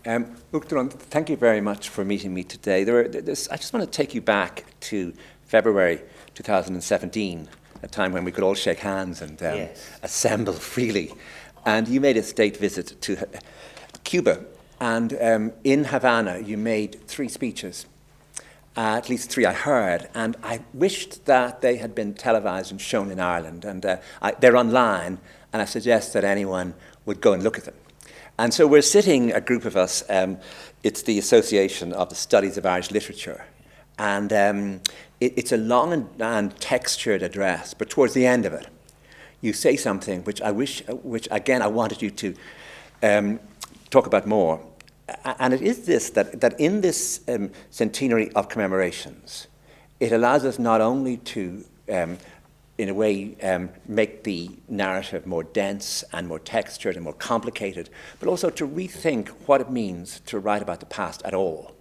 Uachtaráin, thank you very much for meeting me today. I just want to take you back to February 2017, a time when we could all shake hands and assemble freely. And you made a state visit to Cuba, and in Havana you made 3 speeches, at least 3 I heard, and I wished that they had been televised and shown in Ireland, and they're online, and I suggest that anyone would go and look at them. And so we're sitting, a group of us, it's the Association of the Studies of Irish Literature, and it's a long and textured address, but towards the end of it, you say something which again I wanted you to talk about more. And it is this, that in this centenary of commemorations, it allows us not only to, in a way, make the narrative more dense and more textured and more complicated, but also to rethink what it means to write about the past at all.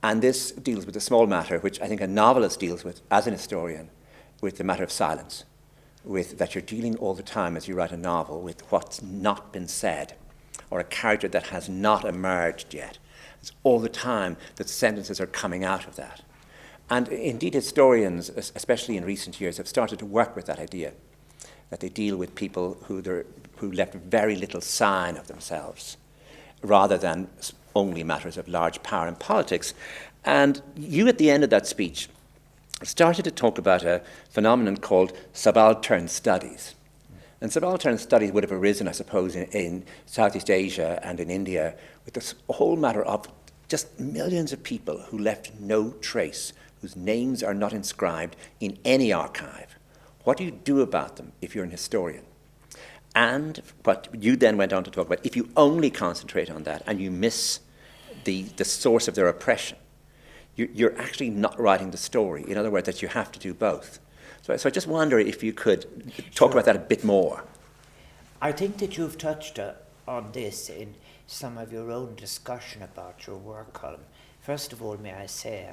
And this deals with a small matter, which I think a novelist deals with as an historian, with the matter of silence, with that you're dealing all the time as you write a novel with what's not been said, or a character that has not emerged yet. It's all the time that sentences are coming out of that. And indeed historians, especially in recent years, have started to work with that idea, that they deal with people who left very little sign of themselves, rather than only matters of large power in politics. And you, at the end of that speech, started to talk about a phenomenon called subaltern studies. And subaltern studies would have arisen, I suppose, in Southeast Asia and in India, with this whole matter of just millions of people who left no trace, whose names are not inscribed in any archive. What do you do about them if you're an historian? And what you then went on to talk about, if you only concentrate on that and you miss the source of their oppression, you're actually not writing the story. In other words, that you have to do both. So I just wonder if you could talk about that a bit more. I think that you've touched on this in some of your own discussion about your work column. First of all, may I say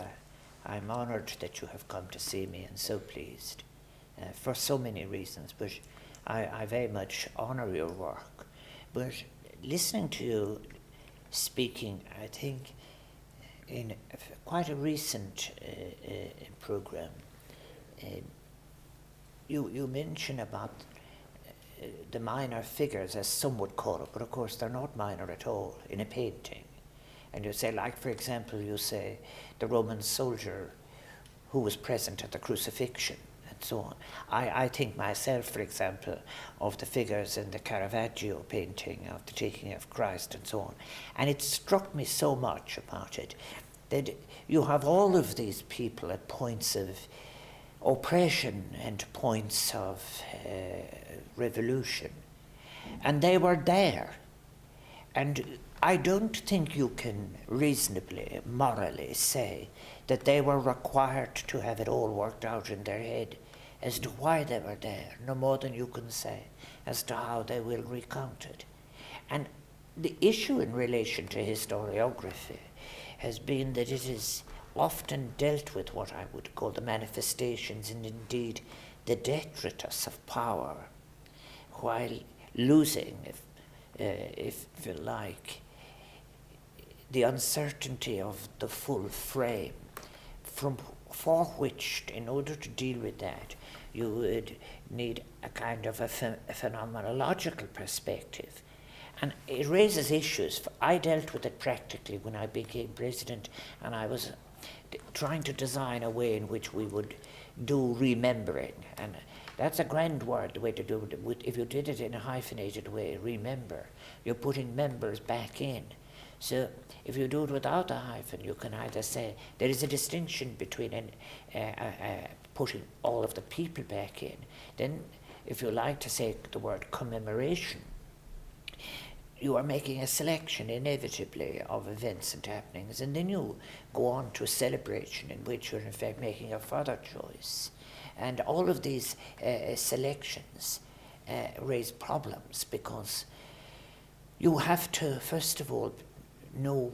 I'm honoured that you have come to see me and so pleased for so many reasons, but I very much honour your work. But listening to you speaking, I think in quite a recent programme, you mention about the minor figures, as some would call it, but of course they're not minor at all in a painting. And you say, like, for example, you say the Roman soldier who was present at the crucifixion and so on. I think myself, for example, of the figures in the Caravaggio painting of the taking of Christ and so on. And it struck me so much about it that you have all of these people at points of oppression and points of revolution. And they were there. And I don't think you can reasonably, morally say that they were required to have it all worked out in their head as to why they were there, no more than you can say as to how they will recount it. And the issue in relation to historiography has been that it is often dealt with what I would call the manifestations and indeed the detritus of power, while losing, if you like, the uncertainty of the full frame, for which, in order to deal with that, you would need a kind of a phenomenological perspective. And it raises issues. I dealt with it practically when I became president, and I was trying to design a way in which we would do remembering. And that's a grand word, the way to do it. If you did it in a hyphenated way, remember, you're putting members back in. So if you do it without a hyphen, you can either say there is a distinction between putting all of the people back in. Then, if you like to say the word commemoration, you are making a selection inevitably of events and happenings, and then you go on to a celebration in which you're in fact making a further choice. And all of these selections raise problems because you have to, first of all, know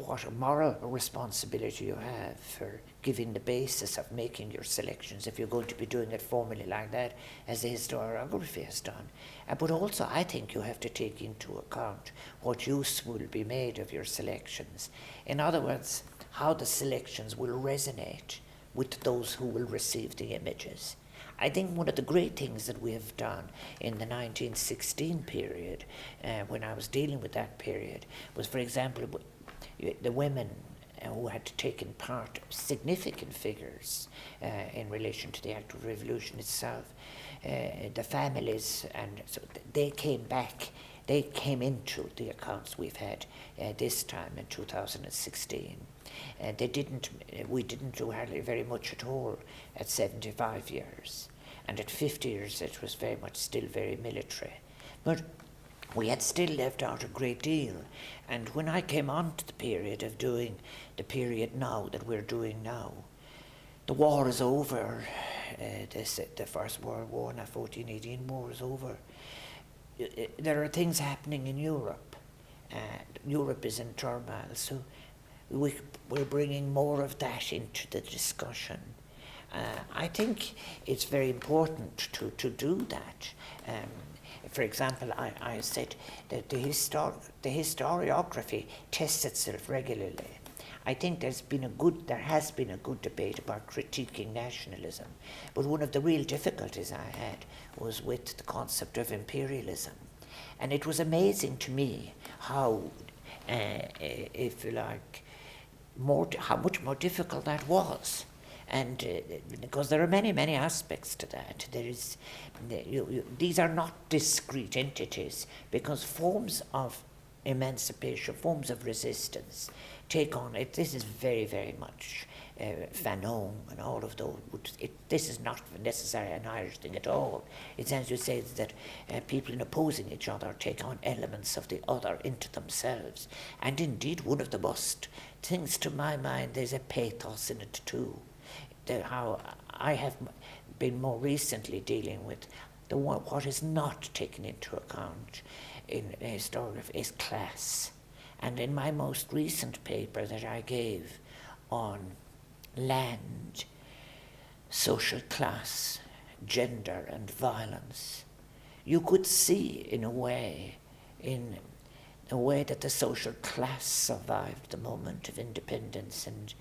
what a moral responsibility you have for giving the basis of making your selections if you're going to be doing it formally like that, as the historiography has done. But also, I think you have to take into account what use will be made of your selections. In other words, how the selections will resonate with those who will receive the images. I think one of the great things that we have done in the 1916 period, when I was dealing with that period, was, for example, the women who had taken part, significant figures in relation to the actual revolution itself, the families, and so they came back. They came into the accounts we've had this time in 2016. We didn't do hardly very much at all at 75 years. And at 50 years it was very much still very military. But we had still left out a great deal. And when I came on to the period of doing the period now that we're doing now, the war is over. The First World War, the 1418 war is over. There are things happening in Europe. Europe is in turmoil, so we're bringing more of that into the discussion. I think it's very important to do that. For example, I said that the historiography tests itself regularly. I think there has been a good debate about critiquing nationalism, but one of the real difficulties I had was with the concept of imperialism. And it was amazing to me how, if you like, how much more difficult that was. And because there are many, many aspects to that. These are not discrete entities, because forms of emancipation, forms of resistance take on it. This is very, very much Fanon and all of those. This is not necessarily an Irish thing at all. It's as you say that people in opposing each other take on elements of the other into themselves. And indeed, one of the most things to my mind, there's a pathos in it too. How I have been more recently dealing with what is not taken into account in historiography is class. And in my most recent paper that I gave on land, social class, gender and violence, you could see in a way that the social class survived the moment of independence, and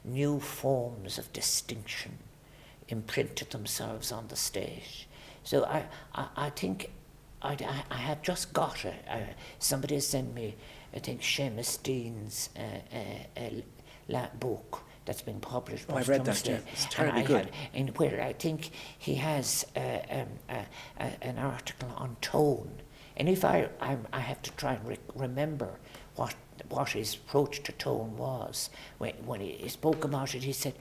new forms of distinction imprinted themselves on the state. So I think I have just got somebody sent me, I think, Seamus Dean's book that's been published. Oh, I've read that, yeah. It's terribly good. In where I think he has an article on tone. And if I have to try and remember what his approach to tone was. When he spoke about it, he said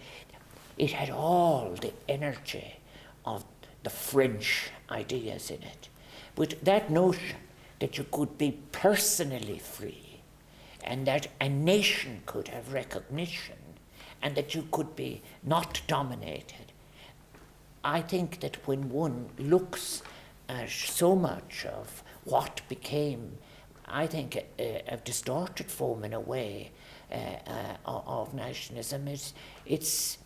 it had all the energy of the French ideas in it. But that notion that you could be personally free, and that a nation could have recognition, and that you could be not dominated. I think that when one looks at so much of what became, I think, a distorted form in a way of nationalism, it's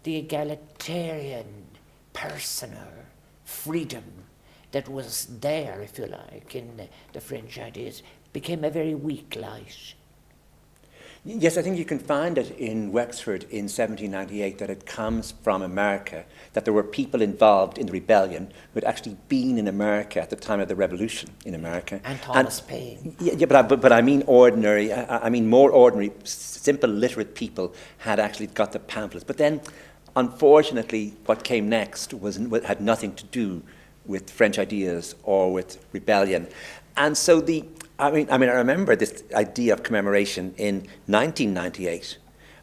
the egalitarian, personal freedom that was there, if you like, in the French ideas, became a very weak light. Yes, I think you can find it in Wexford in 1798 that it comes from America, that there were people involved in the rebellion who had actually been in America at the time of the revolution in America. And Thomas Paine. Yeah, but I mean ordinary, I mean more ordinary, simple literate people had actually got the pamphlets. But then, unfortunately, what came next had nothing to do with French ideas or with rebellion. And so I remember this idea of commemoration in 1998.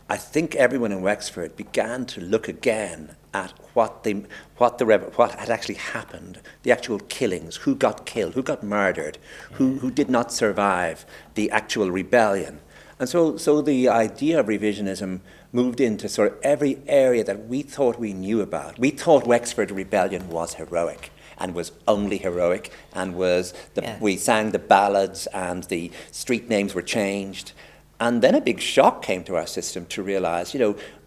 I think everyone in Wexford began to look again at what had actually happened, the actual killings, who got killed, who got murdered, who did not survive the actual rebellion. And so the idea of revisionism moved into sort of every area that we thought we knew about. We thought Wexford rebellion was heroic, and was only heroic, and we sang the ballads, and the street names were changed. And then a big shock came to our system to realize,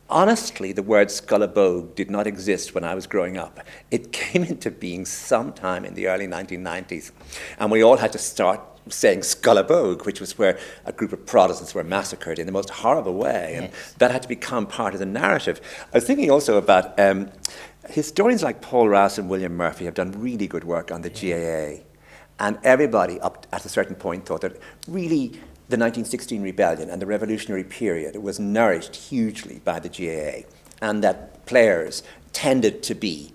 honestly, the word scullabogue did not exist when I was growing up. It came into being sometime in the early 1990s. And we all had to start saying scullabogue, which was where a group of Protestants were massacred in the most horrible way. And that had to become part of the narrative. I was thinking also about historians like Paul Rouse and William Murphy have done really good work on the GAA. And everybody up at a certain point thought that really the 1916 rebellion and the revolutionary period was nourished hugely by the GAA, and that players tended to be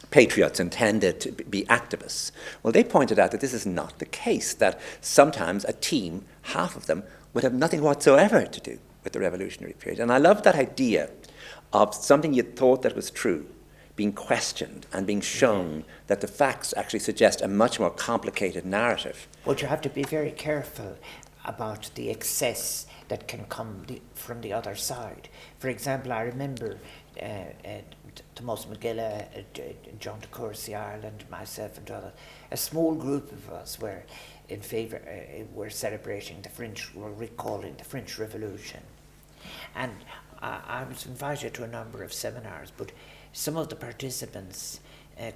patriots and tended to be activists. Well, they pointed out that this is not the case, that sometimes a team, half of them, would have nothing whatsoever to do with the revolutionary period. And I love that idea of something you thought that was true being questioned and being shown that the facts actually suggest a much more complicated narrative. But you have to be very careful about the excess that can come from the other side. For example, I remember Thomas McGilla, John de Courcy, Ireland, myself and others, a small group of us were in favour, were celebrating were recalling the French Revolution. And I was invited to a number of seminars, but some of the participants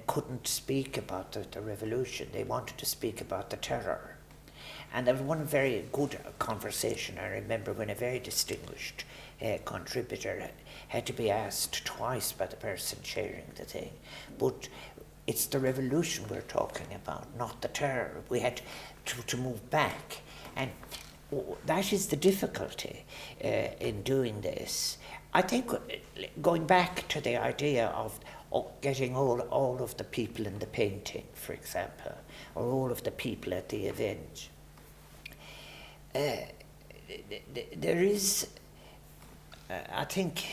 couldn't speak about the revolution. They wanted to speak about the terror. And there was one very good conversation, I remember, when a very distinguished contributor had to be asked twice by the person chairing the thing. But it's the revolution we're talking about, not the terror. We had to move back. And that is the difficulty in doing this. I think going back to the idea of getting all of the people in the painting, for example, or all of the people at the event, there is, I think,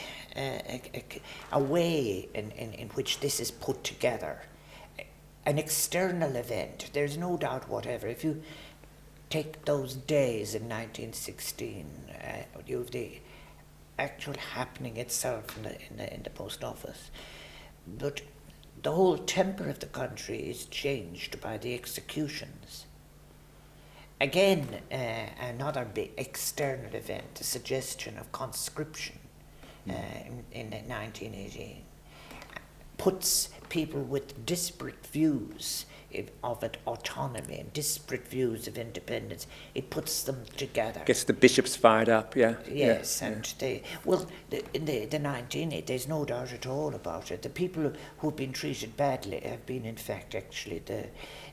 a way in which this is put together. An external event, there's no doubt whatever. If you take those days in 1916, you have the actual happening itself in the post office. But the whole temper of the country is changed by the executions. Again, another big external event, the suggestion of conscription in 1918, puts people with disparate views of autonomy and disparate views of independence. It puts them together. Gets the bishops fired up, yeah. Yes, and in the 1980s, there's no doubt at all about it. The people who've been treated badly have been, in fact, actually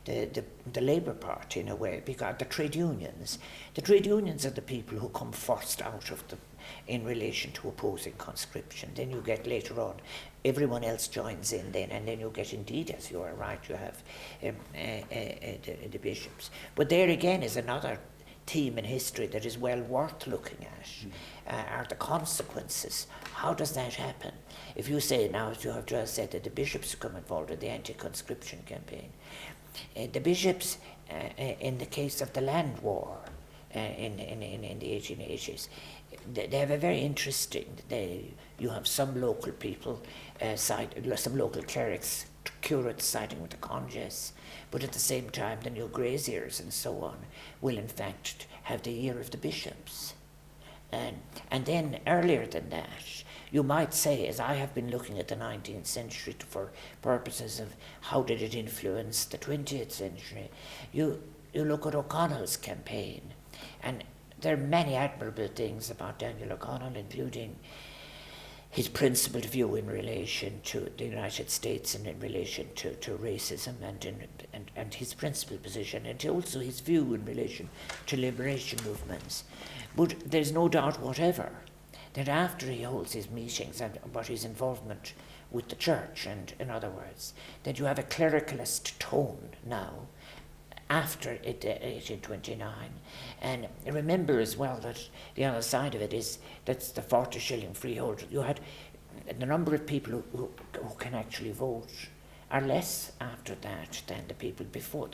the Labour Party in a way, because the trade unions. The trade unions are the people who come first out of in relation to opposing conscription. Then you get later on, everyone else joins in then, and then you get, indeed, as you are right, you have the bishops. But there again is another theme in history that is well worth looking at, are the consequences. How does that happen? If you say now, as you have just said, that the bishops become involved in the anti-conscription campaign, the bishops, in the case of the land war in the 1880s, they have a very interesting, you have some local people, some local clerics, curates siding with the conges, but at the same time the new graziers and so on will in fact have the ear of the bishops. And then earlier than that, you might say, as I have been looking at the 19th century for purposes of how did it influence the 20th century, you look at O'Connell's campaign, and there are many admirable things about Daniel O'Connell, including his principled view in relation to the United States and in relation to racism and his principled position, and also his view in relation to liberation movements. But there's no doubt whatever that after he holds his meetings and about his involvement with the church, and in other words, that you have a clericalist tone now after 1829. And remember as well that the other side of it is that's the 40 shilling freehold. You had the number of people who can actually vote are less after that than the people before,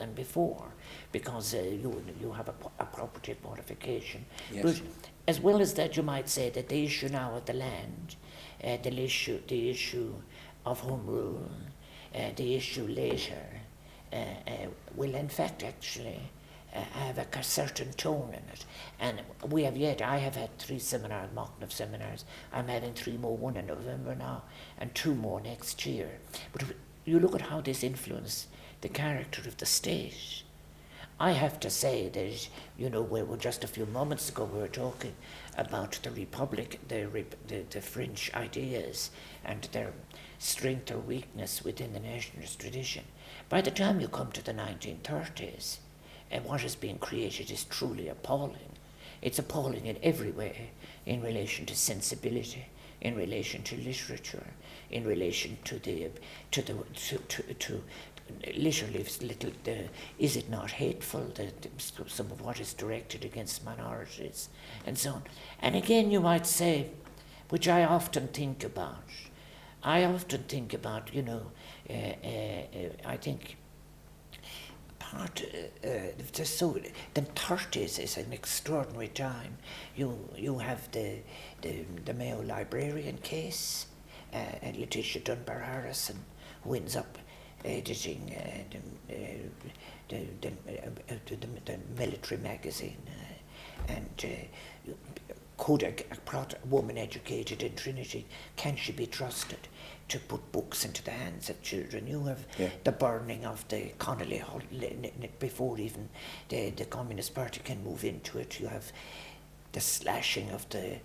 because you have a property qualification. Yes. But as well as that, you might say that the issue now of the land, the issue of home rule, the issue later, will in fact actually have a certain tone in it. And I have had 3 seminars, Machnoff seminars. I'm having 3 more, one in November now, and 2 more next year. But you look at how this influenced the character of the state. I have to say that, we were just a few moments ago, we were talking about the Republic, the French ideas and their strength or weakness within the nationalist tradition. By the time you come to the 1930s, what is being created is truly appalling. It's appalling in every way, in relation to sensibility, in relation to literature, in relation to literally is it not hateful, some of what is directed against minorities and so on. And again you might say, which I often think about, I think the 30s is an extraordinary time. You have the Mayo librarian case, Letitia Dunbar Harrison, who ends up editing the military magazine, and could a woman educated in Trinity, can she be trusted to put books into the hands of children? You have the burning of the Connolly Hall before even the Communist Party can move into it. You have the slashing of the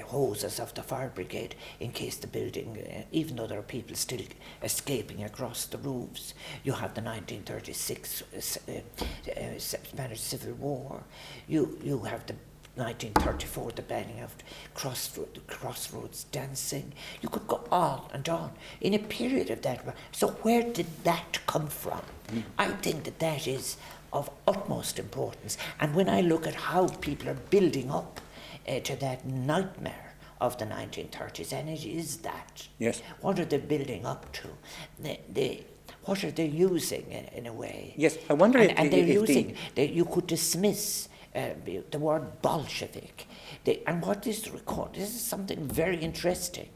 hoses of the fire brigade in case the building, even though there are people still escaping across the roofs. You have the 1936 Spanish Civil War. You have the 1934, the banning of crossroads dancing. You could go on and on in a period of that. So where did that come from? I think that is of utmost importance. And when I look at how people are building up to that nightmare of the 1930s, and it is that. Yes. What are they building up to? What are they using in a way? Yes, I wonder you could dismiss the word Bolshevik. And what this is something very interesting,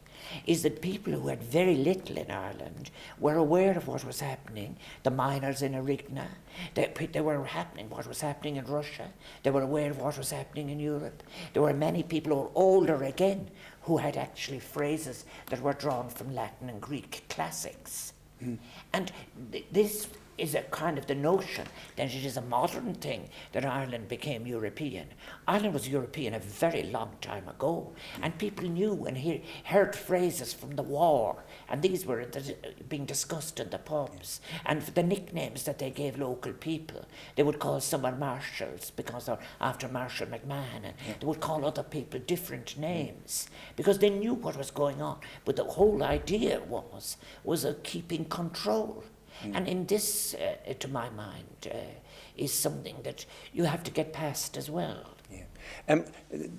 is that people who had very little in Ireland were aware of what was happening. The miners in Arigna, what was happening in Russia. They were aware of what was happening in Europe. There were many people who were older again who had actually phrases that were drawn from Latin and Greek classics. And this is a kind of the notion that it is a modern thing that Ireland became European. Ireland was European a very long time ago, and people knew and heard phrases from the war, and these were being discussed in the pubs. And for the nicknames that they gave local people, they would call someone marshals because they're after Marshal McMahon, and they would call other people different names because they knew what was going on. But the whole idea was of keeping control. And in this, to my mind, is something that you have to get past as well. Yeah.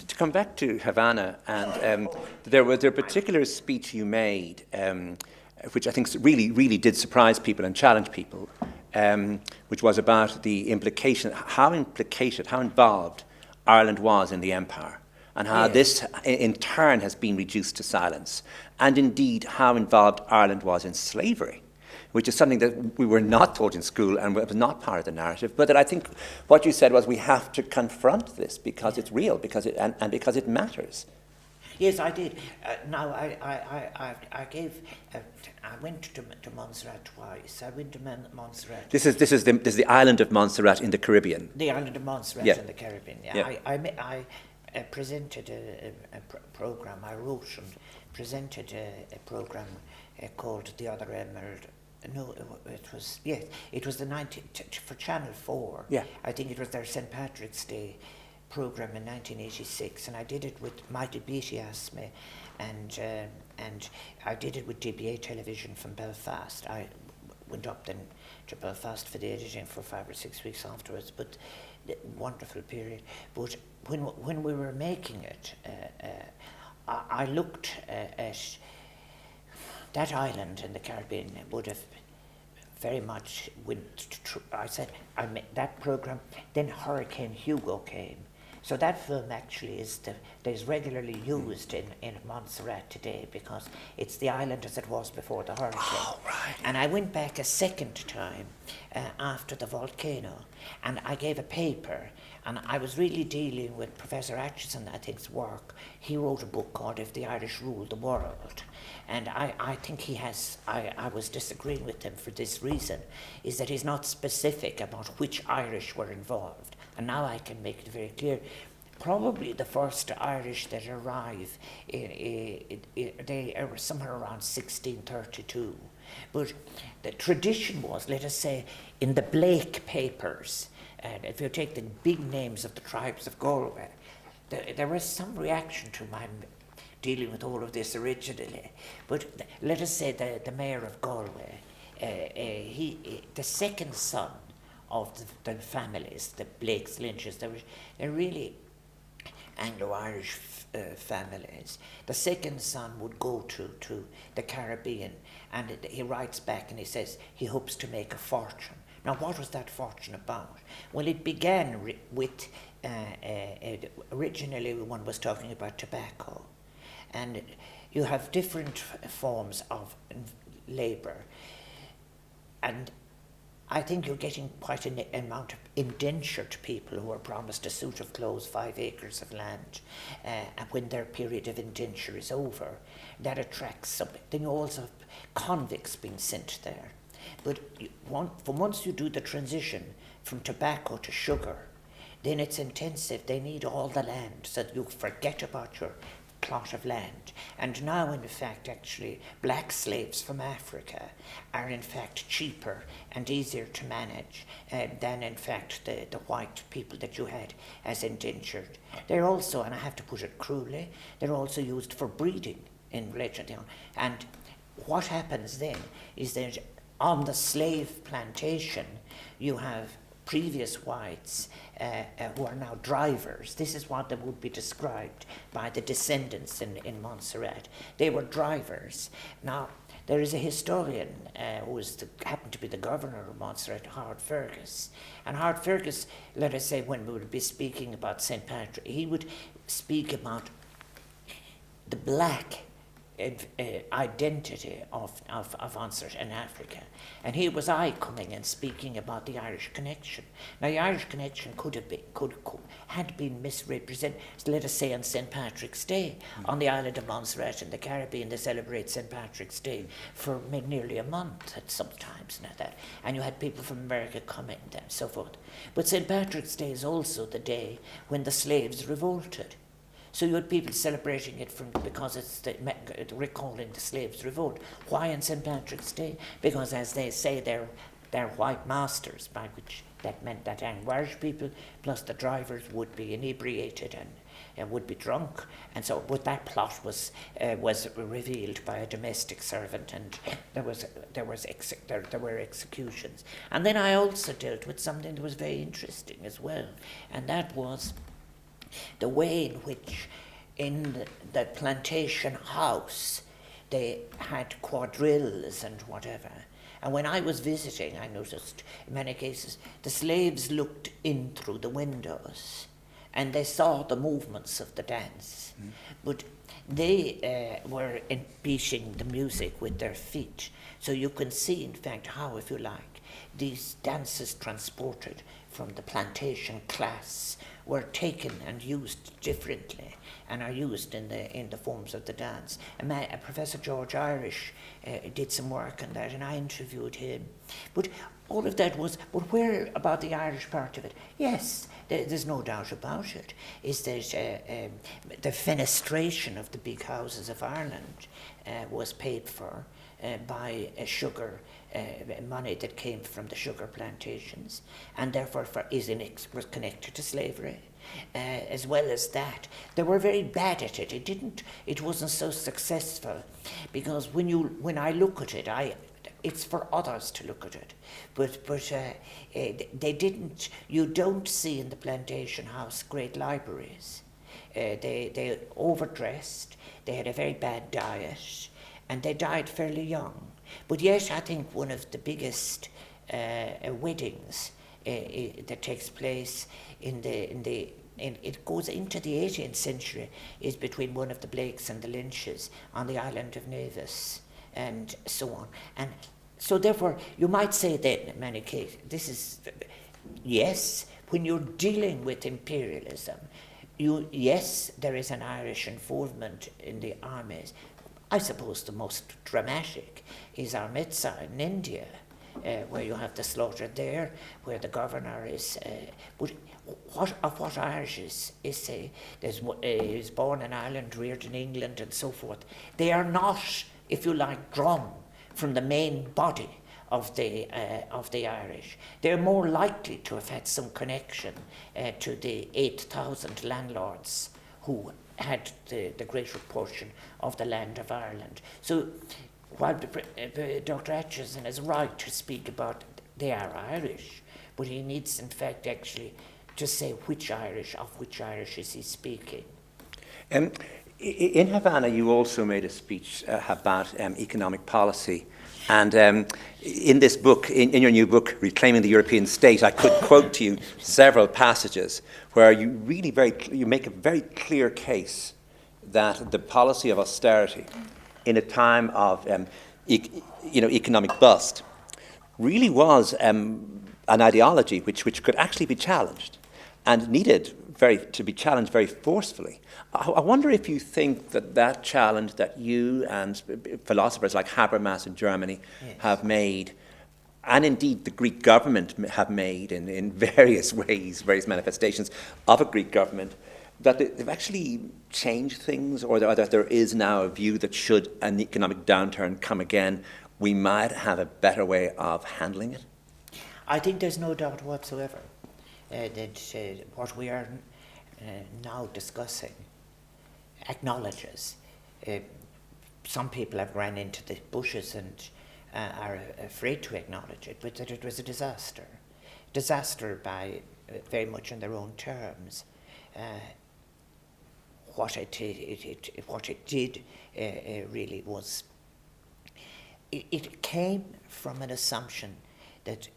To come back to Havana, and there was a particular speech you made, which I think really did surprise people and challenge people, which was about the implication, how involved Ireland was in the empire, and how this in turn has been reduced to silence, and indeed how involved Ireland was in slavery, which is something that we were not taught in school and was not part of the narrative. But that I think what you said was we have to confront this because it's real, because it matters. Yes, I did. I went to Montserrat twice. I went to Montserrat. This is the island of Montserrat in the Caribbean. The island of Montserrat in the Caribbean. Yeah. I presented a program. I wrote and presented a program called The Other Emerald. No, it was the 19th for Channel 4. Yeah. I think it was their St. Patrick's Day program in 1986, and I did it with Michael Beattie asked me, and I did it with DBA Television from Belfast. I went up then to Belfast for the editing for 5 or 6 weeks afterwards, but wonderful period. But when we were making it, I looked at that island in the Caribbean would have very much I said, I made that program. Then Hurricane Hugo came, So that film actually is regularly used in Montserrat today because it's the island as it was before the hurricane. Oh, right. And I went back a second time after the volcano, and I gave a paper, and I was really dealing with Professor Atchison, I think's work. He wrote a book called If the Irish Ruled the World. And I think he has, I was disagreeing with him for this reason, is that he's not specific about which Irish were involved. And now I can make it very clear. Probably the first Irish that arrived, they were somewhere around 1632. But the tradition was, let us say, in the Blake papers, and if you take the big names of the tribes of Galway, there was some reaction to my dealing with all of this originally. But let us say the mayor of Galway, the second son of the families, the Blakes, Lynches, they're really Anglo-Irish families. The second son would go to the Caribbean, and he writes back and he says he hopes to make a fortune. Now, what was that fortune about? Well, it began with, originally one was talking about tobacco, and you have different forms of labour, and I think you're getting quite an amount of indentured people who are promised a suit of clothes, 5 acres of land, and when their period of indenture is over, that attracts something. Then you also have convicts being sent there. But once you do the transition from tobacco to sugar, then it's intensive. They need all the land, so that you forget about your plot of land. And now, in fact, actually, black slaves from Africa are in fact cheaper and easier to manage than, in fact, the white people that you had as indentured. They're also, and I have to put it cruelly, they're also used for breeding in relation to, and what happens then is that on the slave plantation, you have previous whites who are now drivers. This is what they would be described by the descendants in Montserrat. They were drivers. Now, there is a historian who happened to be the governor of Montserrat, Howard Fergus. And Howard Fergus, let us say, when we would be speaking about St. Patrick, he would speak about the black identity of Montserrat in Africa. And here was I coming and speaking about the Irish connection. Now, the Irish connection had been misrepresented. Let us say on St. Patrick's Day, on the island of Montserrat in the Caribbean, they celebrate St. Patrick's Day for nearly a month at sometimes, and you had people from America coming and so forth. But St. Patrick's Day is also the day when the slaves revolted. So you had people celebrating it because it's recalling the slaves' revolt. Why on St. Patrick's Day? Because, as they say, they're white masters, by which that meant that Irish people plus the drivers would be inebriated and would be drunk. And so, but that plot was revealed by a domestic servant, and there were executions. And then I also dealt with something that was very interesting as well, and that was the way in which in the plantation house they had quadrilles and whatever. And when I was visiting, I noticed in many cases the slaves looked in through the windows and they saw the movements of the dance. But they were beating the music with their feet. So you can see, in fact, how, if you like, these dances transported from the plantation class were taken and used differently and are used in the forms of the dance. Professor George Irish did some work on that, and I interviewed him. But all of that was, but where about the Irish part of it? Yes, there's no doubt about it, is that the fenestration of the big houses of Ireland was paid for by sugar money that came from the sugar plantations, and therefore was connected to slavery. As well as that, they were very bad at it. It wasn't so successful, because when I look at it, it's for others to look at it. But they didn't. You don't see in the plantation house great libraries. They overdressed. They had a very bad diet, and they died fairly young. But yet, I think one of the biggest weddings that takes place in the and it goes into the 18th century, is between one of the Blakes and the Lynches on the island of Nevis, and so on. And so therefore, you might say then, in many cases, this is, yes, when you're dealing with imperialism, yes, there is an Irish involvement in the armies. I suppose the most dramatic is Amritsar in India, where you have the slaughter there, where the governor is. But what Irish is say, is born in Ireland, reared in England, and so forth. They are not, if you like, drawn from the main body of the Irish. They're more likely to have had some connection to the 8,000 landlords who had the greater portion of the land of Ireland. So while Dr. Aitchison is right to speak about they are Irish, but he needs in fact actually to say of which Irish is he speaking. In Havana, you also made a speech about economic policy. And in this book, in your new book, Reclaiming the European State, I could quote to you several passages where you really you make a very clear case that the policy of austerity in a time of economic bust really was an ideology which could actually be challenged and needed to be challenged very forcefully. I wonder if you think that challenge that you and philosophers like Habermas in Germany have made, and indeed the Greek government have made in various ways, various manifestations of a Greek government, that they've actually changed things, or that there is now a view that should an economic downturn come again, we might have a better way of handling it? I think there's no doubt whatsoever that what we are now discussing acknowledges. Some people have ran into the bushes and are afraid to acknowledge it, but that it was a disaster. Disaster by very much in their own terms. What it did really was, it came from an assumption that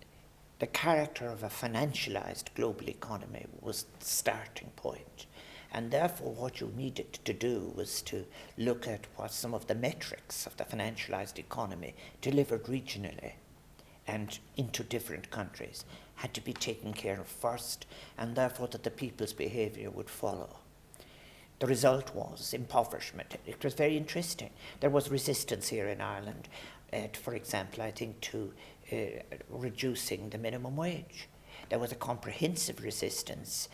the character of a financialized global economy was the starting point. And therefore what you needed to do was to look at what some of the metrics of the financialized economy delivered regionally and into different countries had to be taken care of first, and therefore that the people's behavior would follow. The result was impoverishment. It was very interesting. There was resistance here in Ireland, for example, I think to reducing the minimum wage. There was a comprehensive resistance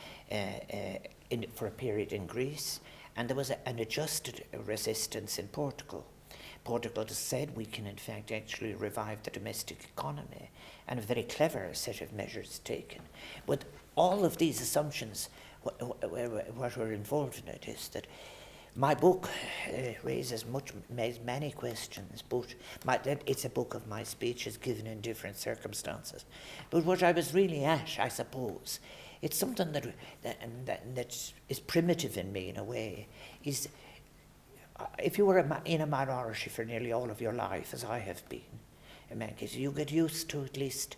for a period in Greece, and there was an adjusted resistance in Portugal. Portugal has said we can in fact actually revive the domestic economy, and a very clever set of measures taken. But all of these assumptions, what were involved in it is that my book raises many questions, but it's a book of my speeches given in different circumstances. But what I was really at, I suppose, it's something that is primitive in me in a way, is if you were in a minority for nearly all of your life, as I have been, in many cases, you get used to at least,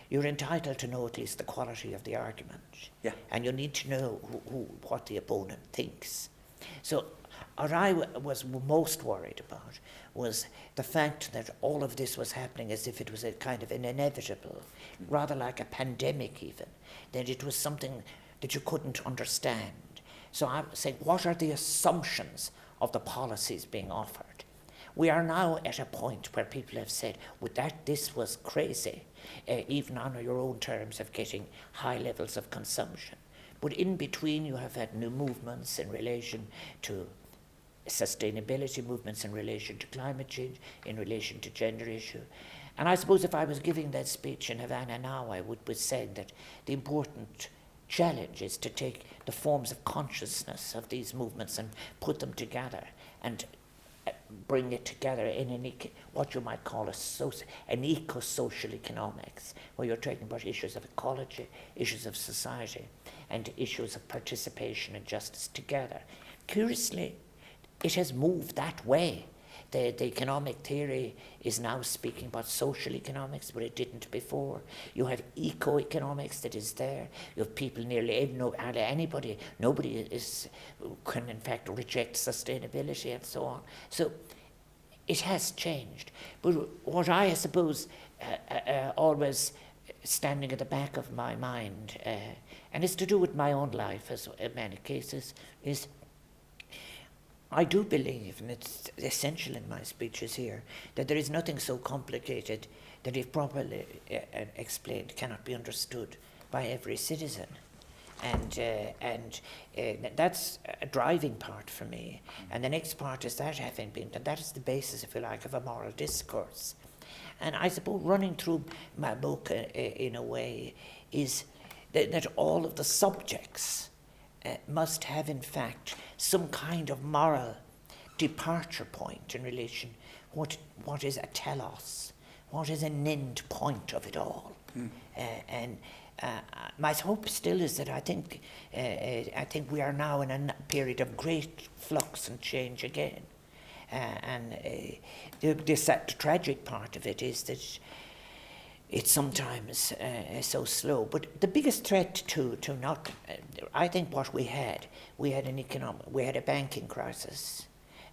you're entitled to know at least the quality of the argument. Yeah. And you need to know what the opponent thinks. So what I was most worried about was the fact that all of this was happening as if it was a kind of an inevitable, rather like a pandemic even, that it was something that you couldn't understand. So I'm saying, what are the assumptions of the policies being offered? We are now at a point where people have said, this was crazy, even on your own terms of getting high levels of consumption. But in between, you have had new movements in relation to sustainability, movements in relation to climate change, in relation to gender issue. And I suppose if I was giving that speech in Havana now, I would be saying that the important challenge is to take the forms of consciousness of these movements and put them together and bring it together in what you might call an eco-social economics, where you're talking about issues of ecology, issues of society, and issues of participation and justice together. Curiously, it has moved that way. the economic theory is now speaking about social economics, but it didn't before. You have eco-economics that is there. You have people nobody can in fact reject sustainability and so on. So it has changed. But what I suppose always standing at the back of my mind, and it's to do with my own life as in many cases, is I do believe, and it's essential in my speeches here, that there is nothing so complicated that if properly explained cannot be understood by every citizen. And that's a driving part for me. And the next part is that having been, and that is the basis, if you like, of a moral discourse. And I suppose running through my book in a way is that all of the subjects must have, in fact, some kind of moral departure point in relation what is a telos, what is an end point of it all. My hope still is that I think we are now in a period of great flux and change again. The tragic part of it is that it's sometimes so slow. But the biggest threat to not, I think what we had a banking crisis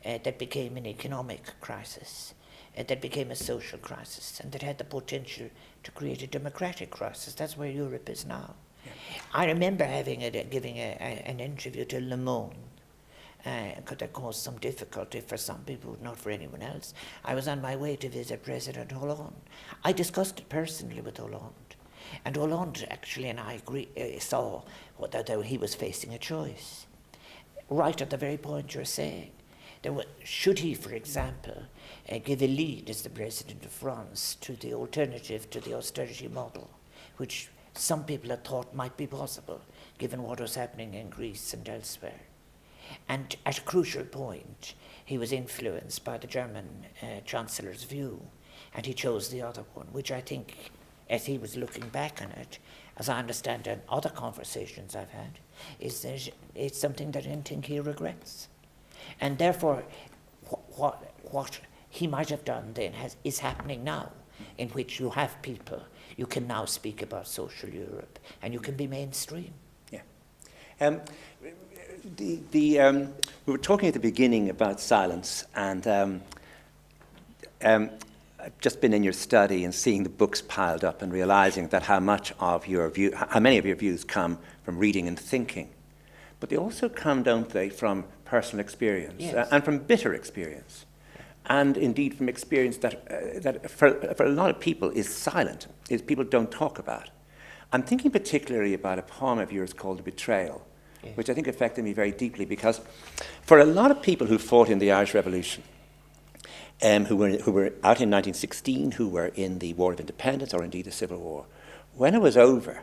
that became an economic crisis, that became a social crisis, and that had the potential to create a democratic crisis. That's where Europe is now. Yeah. I remember giving an interview to Le Monde, that caused some difficulty for some people, not for anyone else. I was on my way to visit President Hollande. I discussed it personally with Hollande. And Hollande actually and I saw that he was facing a choice. Right at the very point you're saying. Should he, for example, give a lead as the President of France to the alternative to the austerity model, which some people had thought might be possible, given what was happening in Greece and elsewhere. And at a crucial point, he was influenced by the German Chancellor's view, and he chose the other one, which I think, as he was looking back on it, as I understand in other conversations I've had, is that it's something that I think he regrets. And therefore, what he might have done then is happening now, in which you have people, you can now speak about social Europe, and you can be mainstream. Yeah. We were talking at the beginning about silence, and I've just been in your study and seeing the books piled up and realizing that how many of your views come from reading and thinking, but they also come, don't they, from personal experience. Yes. And from bitter experience, and indeed from experience that for a lot of people is silent, is people don't talk about. I'm thinking particularly about a poem of yours called The Betrayal, which I think affected me very deeply, because for a lot of people who fought in the Irish Revolution, who were out in 1916, who were in the War of Independence or indeed the Civil War, when it was over,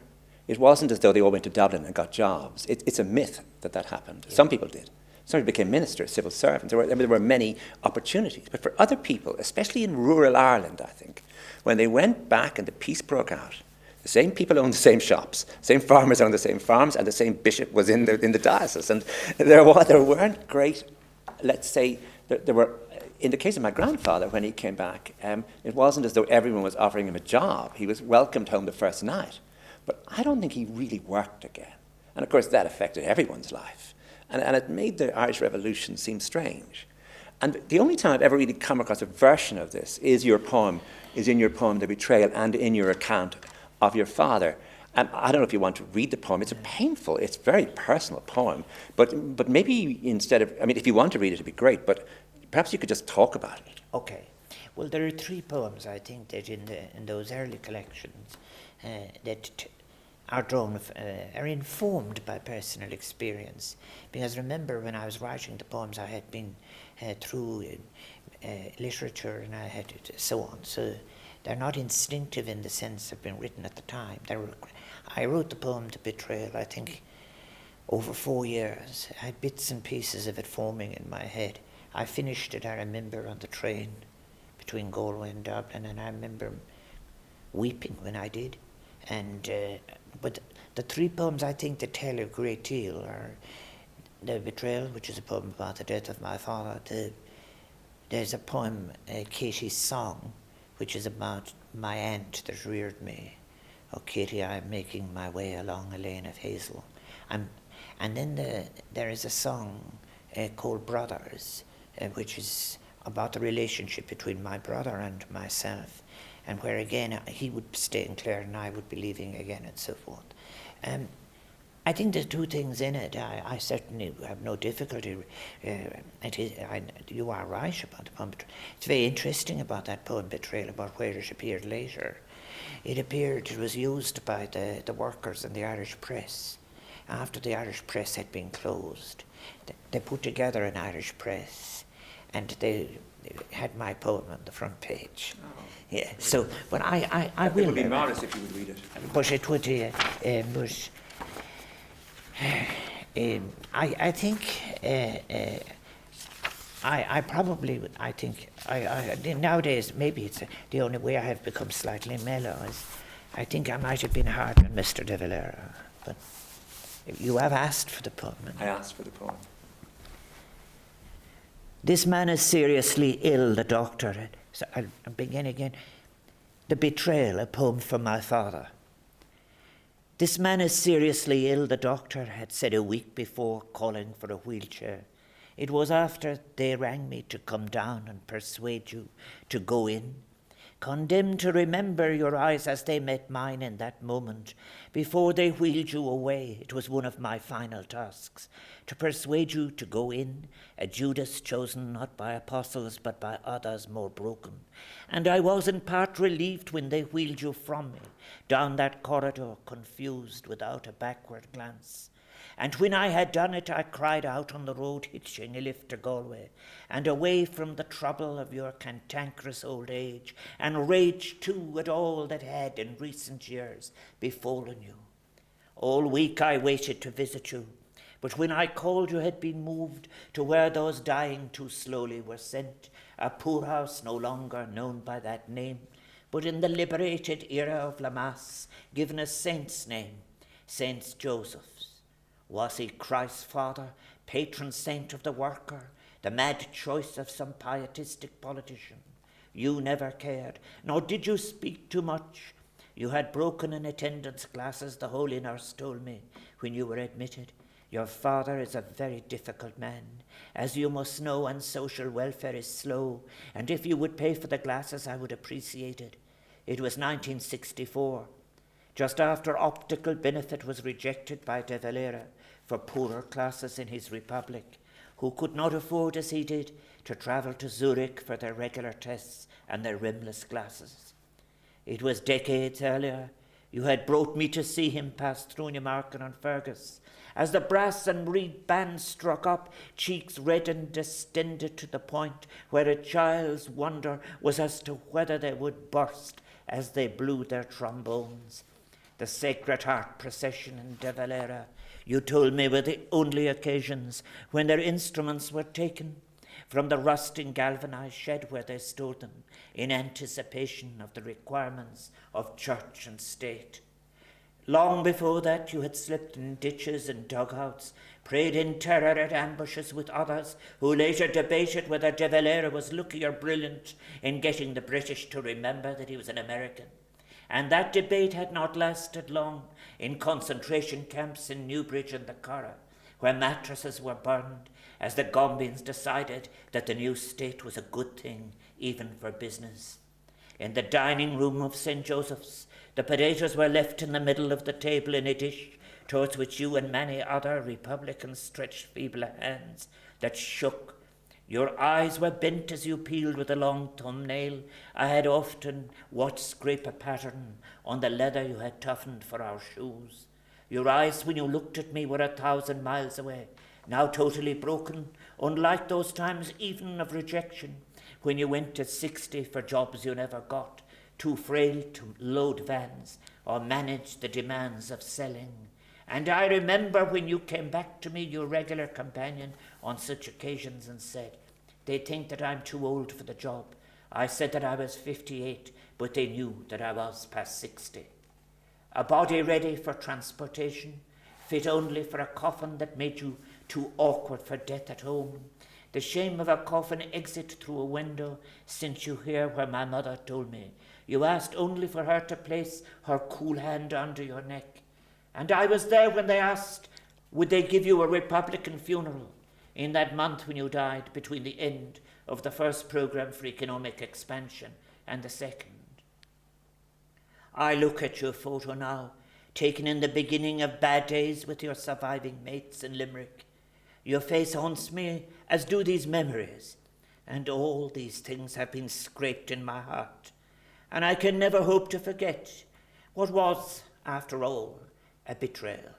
it wasn't as though they all went to Dublin and got jobs. It's a myth that happened. Yeah. Some people did. Some people became ministers, civil servants. There were many opportunities. But for other people, especially in rural Ireland, I think, when they went back and the peace broke out, the same people owned the same shops, same farmers owned the same farms, and the same bishop was in the diocese. And there weren't great, let's say, there were, in the case of my grandfather, when he came back, it wasn't as though everyone was offering him a job. He was welcomed home the first night. But I don't think he really worked again. And of course, that affected everyone's life. And it made the Irish Revolution seem strange. And the only time I've ever really come across a version of this is in your poem, The Betrayal, and in your account of your father. And I don't know if you want to read the poem. It's it's a very personal poem. But maybe instead of, if you want to read it, it'd be great. But perhaps you could just talk about it. Okay. Well, there are 3 poems, I think, that in those early collections that are informed by personal experience. Because remember, when I was writing the poems, I had been through literature and I had so on. So they're not instinctive in the sense of being written at the time. I wrote the poem The Betrayal, I think, over 4 years. I had bits and pieces of it forming in my head. I finished it, I remember, on the train between Galway and Dublin, and I remember weeping when I did. And but the 3 poems I think that tell a great deal are The Betrayal, which is a poem about the death of my father, There's a poem, Katie's Song, which is about my aunt that reared me. Oh, Katie, I'm making my way along a lane of hazel. And then there is a song called Brothers, which is about the relationship between my brother and myself, and where again he would stay in Clare and I would be leaving again and so forth. I think there's two things in it. I certainly have no difficulty. You are right about the poem. It's very interesting about that poem, Betrayal, about where it appeared later. It was used by the workers in the Irish press. After the Irish press had been closed, they put together an Irish press, and they had my poem on the front page. Oh. Yeah. So, but I will. It would be modest if you would read it. But it would. I think. I think nowadays maybe it's the only way I have become slightly mellow is I think I might have been hard on Mr. De Valera, but you have asked for the poem. I asked for the poem. This man is seriously ill, the doctor. So I'll begin again. The Betrayal, a poem from my father. This man is seriously ill, the doctor had said a week before, calling for a wheelchair. It was after they rang me to come down and persuade you to go in. Condemned to remember your eyes as they met mine in that moment. Before they wheeled you away, it was one of my final tasks, to persuade you to go in, a Judas chosen not by apostles but by others more broken. And I was in part relieved when they wheeled you from me, down that corridor, confused without a backward glance. And when I had done it, I cried out on the road hitching a lift to Galway, and away from the trouble of your cantankerous old age, and raged too at all that had in recent years befallen you. All week I waited to visit you, but when I called you had been moved to where those dying too slowly were sent, a poorhouse no longer known by that name, but in the liberated era of Lamass, given a saint's name, Saint Joseph's. Was he Christ's father, patron saint of the worker, the mad choice of some pietistic politician? You never cared, nor did you speak too much. You had broken in attendance classes, the holy nurse told me, when you were admitted. Your father is a very difficult man, as you must know, and social welfare is slow, and if you would pay for the glasses, I would appreciate it. It was 1964, just after optical benefit was rejected by De Valera for poorer classes in his republic, who could not afford, as he did, to travel to Zurich for their regular tests and their rimless glasses. It was decades earlier. You had brought me to see him past Thrunimarken and Fergus. As the brass and reed band struck up, cheeks reddened, distended to the point where a child's wonder was as to whether they would burst as they blew their trombones. The Sacred Heart procession in De Valera, you told me, were the only occasions when their instruments were taken from the rusting galvanized shed where they stored them in anticipation of the requirements of church and state. Long before that, you had slipped in ditches and dugouts, prayed in terror at ambushes with others who later debated whether De Valera was lucky or brilliant in getting the British to remember that he was an American. And that debate had not lasted long in concentration camps in Newbridge and the Curragh, where mattresses were burned as the Gombians decided that the new state was a good thing, even for business. In the dining room of St. Joseph's, the potatoes were left in the middle of the table in a dish towards which you and many other Republicans stretched feeble hands that shook. Your eyes were bent as you peeled with a long thumbnail. I had often watched scrape a pattern on the leather you had toughened for our shoes. Your eyes, when you looked at me, were 1,000 miles away, now totally broken, unlike those times even of rejection, when you went to 60 for jobs you never got, too frail to load vans or manage the demands of selling. And I remember when you came back to me, your regular companion, on such occasions and said, they think that I'm too old for the job. I said that I was 58, but they knew that I was past 60. A body ready for transportation, fit only for a coffin that made you too awkward for death at home. The shame of a coffin exit through a window, since you hear where my mother told me. You asked only for her to place her cool hand under your neck. And I was there when they asked, would they give you a Republican funeral in that month when you died, between the end of the first program for economic expansion and the second. I look at your photo now, taken in the beginning of bad days with your surviving mates in Limerick. Your face haunts me, as do these memories, and all these things have been scraped in my heart, and I can never hope to forget what was, after all, a betrayal.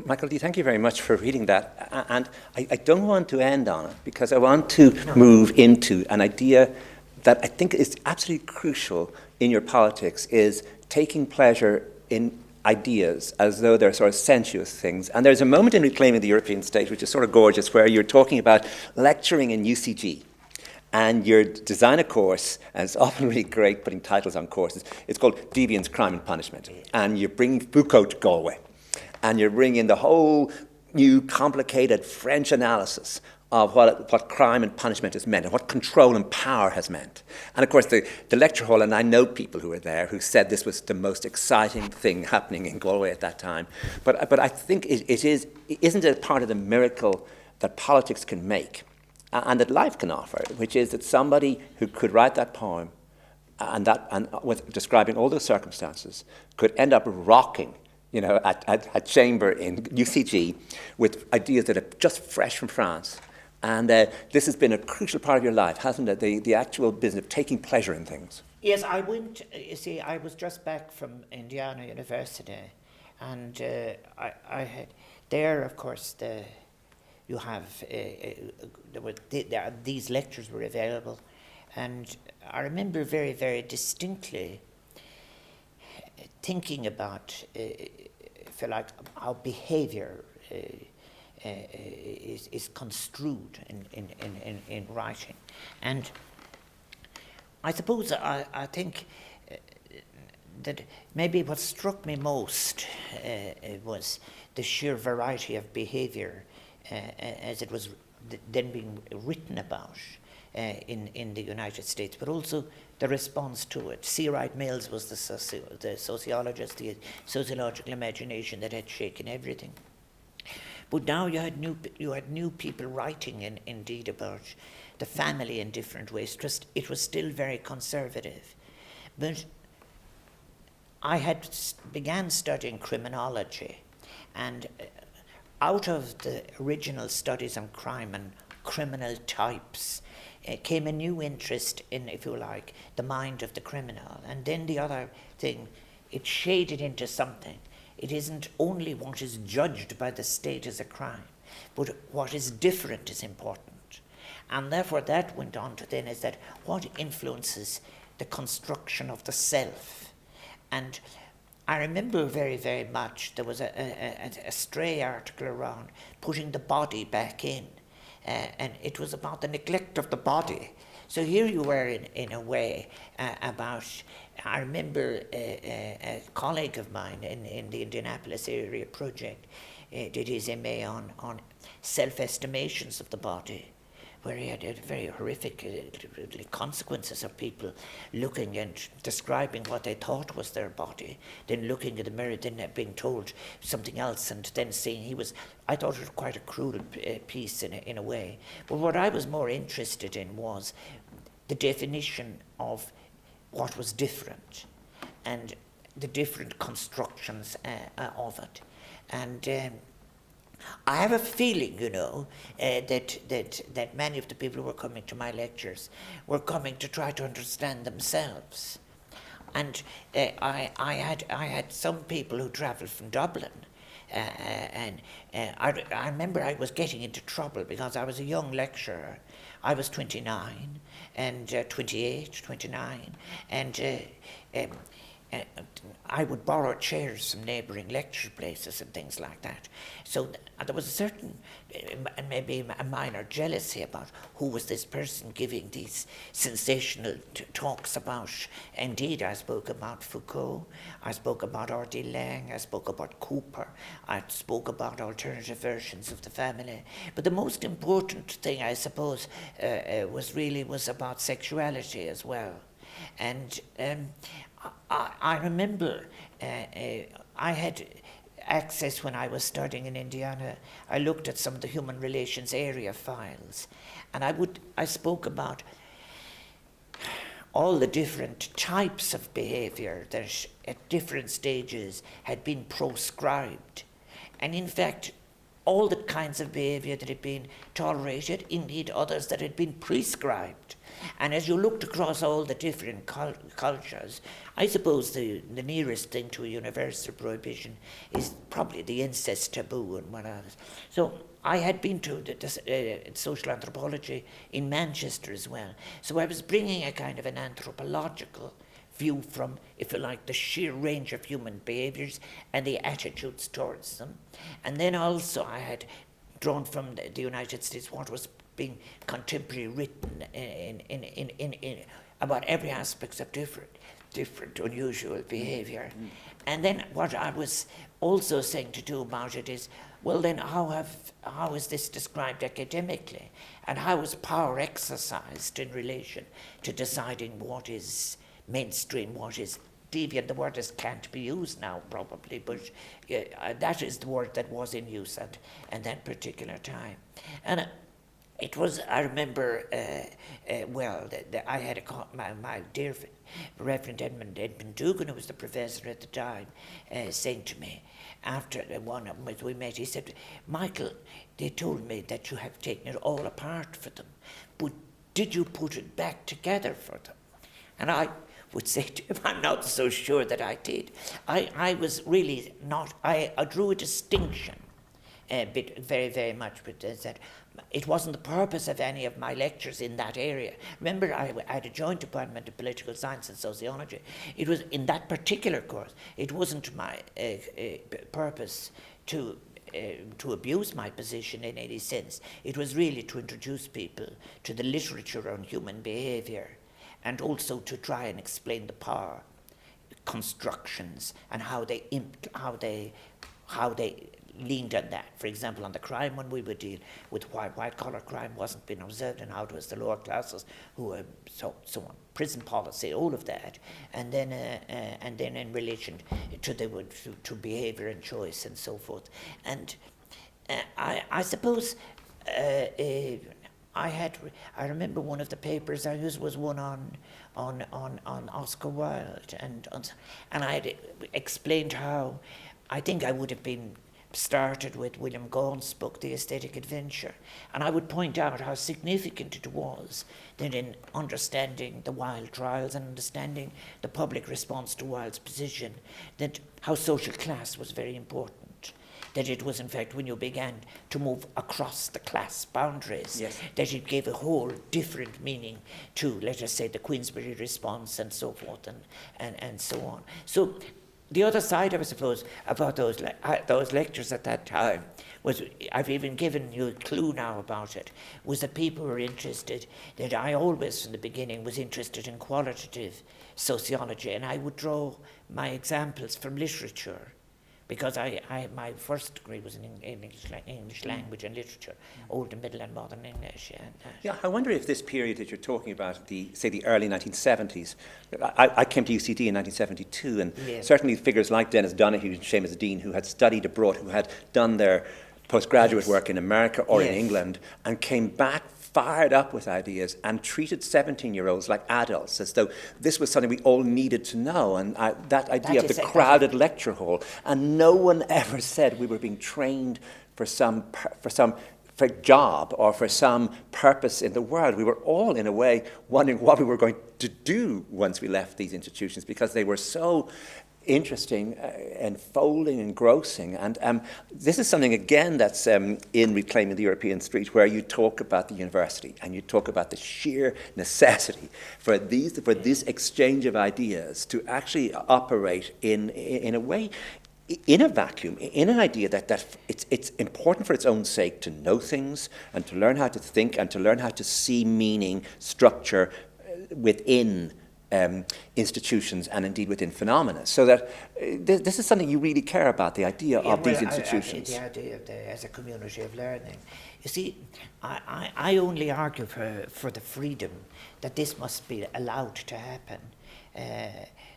Michael D., thank you very much for reading that. And I don't want to end on it, because I want to move into an idea that I think is absolutely crucial in your politics, is taking pleasure in ideas as though they're sort of sensuous things. And there's a moment in Reclaiming the European State which is sort of gorgeous, where you're talking about lecturing in UCG. And you design a course, and it's often really great putting titles on courses. It's called Deviance, Crime and Punishment. And you bring Foucault to Galway. And you bring in the whole new complicated French analysis of what crime and punishment has meant and what control and power has meant. And of course, the lecture hall, and I know people who were there who said this was the most exciting thing happening in Galway at that time. But I think isn't it part of the miracle that politics can make and that life can offer, which is that somebody who could write that poem and with describing all those circumstances could end up rocking a chamber in UCG with ideas that are just fresh from France. And this has been a crucial part of your life, hasn't it? The actual business of taking pleasure in things. Yes, I went, you see, I was just back from Indiana University, and I had, there, of course, these lectures were available, and I remember very, very distinctly thinking about, if you like, how behaviour is construed in writing. And I suppose I think that maybe what struck me most was the sheer variety of behaviour as it was then being written about in the United States, but also the response to it. C. Wright Mills was the sociologist, the sociological imagination that had shaken everything. But now you had new people writing indeed about the family in different ways. It was still very conservative. But I had began studying criminology, and out of the original studies on crime and criminal types came a new interest in, if you like, the mind of the criminal. And then the other thing, it shaded into something. It isn't only what is judged by the state as a crime, but what is different is important. And therefore that went on to then is that what influences the construction of the self. And I remember very, very much there was a stray article around putting the body back in. And it was about the neglect of the body. So here you were in a way about, I remember a colleague of mine in the Indianapolis area project did his MA on self-estimations of the body, where he had very horrific consequences of people looking and describing what they thought was their body, then looking at the mirror, then being told something else, and then seeing I thought it was quite a cruel piece in a way. But what I was more interested in was the definition of what was different and the different constructions of it. And I have a feeling, that many of the people who were coming to my lectures were coming to try to understand themselves. And I had some people who travelled from Dublin, and I remember I was getting into trouble because I was a young lecturer. I was 29 and 28, 29, and I would borrow chairs from neighbouring lecture places and things like that. So there was a certain, and maybe a minor jealousy about who was this person giving these sensational talks about. Indeed, I spoke about Foucault, I spoke about R.D. Laing, I spoke about Cooper, I spoke about alternative versions of the family. But the most important thing, I suppose, was about sexuality as well. And I remember I had access when I was studying in Indiana. I looked at some of the human relations area files, and I spoke about all the different types of behavior that at different stages had been proscribed. And in fact, all the kinds of behavior that had been tolerated, indeed others that had been prescribed. And as you looked across all the different cultures, I suppose the nearest thing to a universal prohibition is probably the incest taboo and what else. So I had been to social anthropology in Manchester as well. So I was bringing a kind of an anthropological view from, if you like, the sheer range of human behaviors and the attitudes towards them. And then also I had drawn from the United States what was being contemporarily written in about every aspect of different unusual behavior. And then what I was also saying to do about it is, well then how is this described academically? And how is power exercised in relation to deciding what is mainstream, what is deviant? The word can't be used now probably, but that is the word that was in use at that particular time. And it was, I remember, I had my dear Reverend Edmund Dugan, who was the professor at the time, saying to me, after one of them as we met, he said, Michael, they told me that you have taken it all apart for them, but did you put it back together for them? And I would say to him, I'm not so sure that I did. I was really not, I drew a distinction very, very much, but that it wasn't the purpose of any of my lectures in that area. Remember, I had a joint department of political science and sociology. It was in that particular course, it wasn't my purpose to abuse my position in any sense. It was really to introduce people to the literature on human behavior and also to try and explain the power constructions and how they leaned on that. For example, on the crime one, we would deal with why white-collar crime wasn't being observed and how it was the lower classes who were so on. Prison policy, all of that. And then in relation to behavior and choice and so forth. And I suppose I remember one of the papers I used was one on Oscar Wilde, and I had explained how I think I would have been started with William Gaunt's book, The Aesthetic Adventure, and I would point out how significant it was that in understanding the Wilde trials and understanding the public response to Wilde's position, that how social class was very important. That it was, in fact, when you began to move across the class boundaries, yes, that it gave a whole different meaning to, let us say, the Queensberry response and so forth and so on. So the other side, I suppose, about those lectures at that time was, I've even given you a clue now about it, was that people were interested, that I always from the beginning was interested in qualitative sociology, and I would draw my examples from literature, because my first degree was in English language and literature, Old and Middle and Modern English. Yeah, I wonder if this period that you're talking about, the early 1970s, I came to UCD in 1972, and yes, certainly figures like Dennis Donahue and Seamus Dean, who had studied abroad, who had done their postgraduate yes work in America or yes in England, and came back fired up with ideas and treated 17-year-olds like adults, as though this was something we all needed to know. And that idea of the crowded lecture hall, and no one ever said we were being trained for job or for some purpose in the world. We were all, in a way, wondering what we were going to do once we left these institutions, because they were so interesting, enfolding, engrossing. And this is something, again, that's in Reclaiming the European Street, where you talk about the university and you talk about the sheer necessity for this exchange of ideas to actually operate in a way, in a vacuum, in an idea that it's important for its own sake to know things and to learn how to think and to learn how to see meaning, structure within institutions and indeed within phenomena. So that this is something you really care about, the idea of these institutions. The idea of as a community of learning. You see, I only argue for the freedom that this must be allowed to happen.